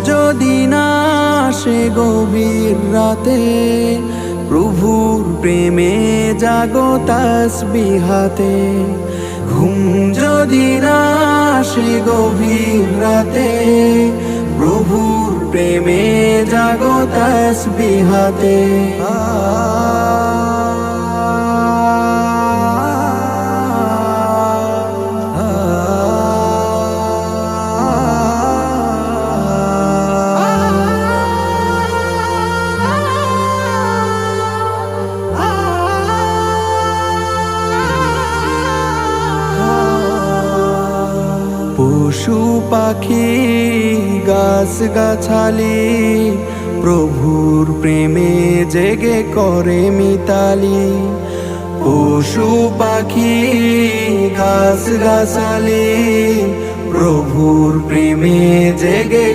যদি না আসে গভীর রাতে, প্রভুর প্রেমে জাগো তাসবিহাতে। ঘুম যদি না আসে গভীর রাতে, প্রভুর প্রেমে জাগো তাসবিহাতে। পশু পাখি গাছ গাছালি, প্রভুর প্রেমে জেগে করে মিতালি। পশু পাখি গাছ গাছালি, প্রভুর প্রেমে জেগে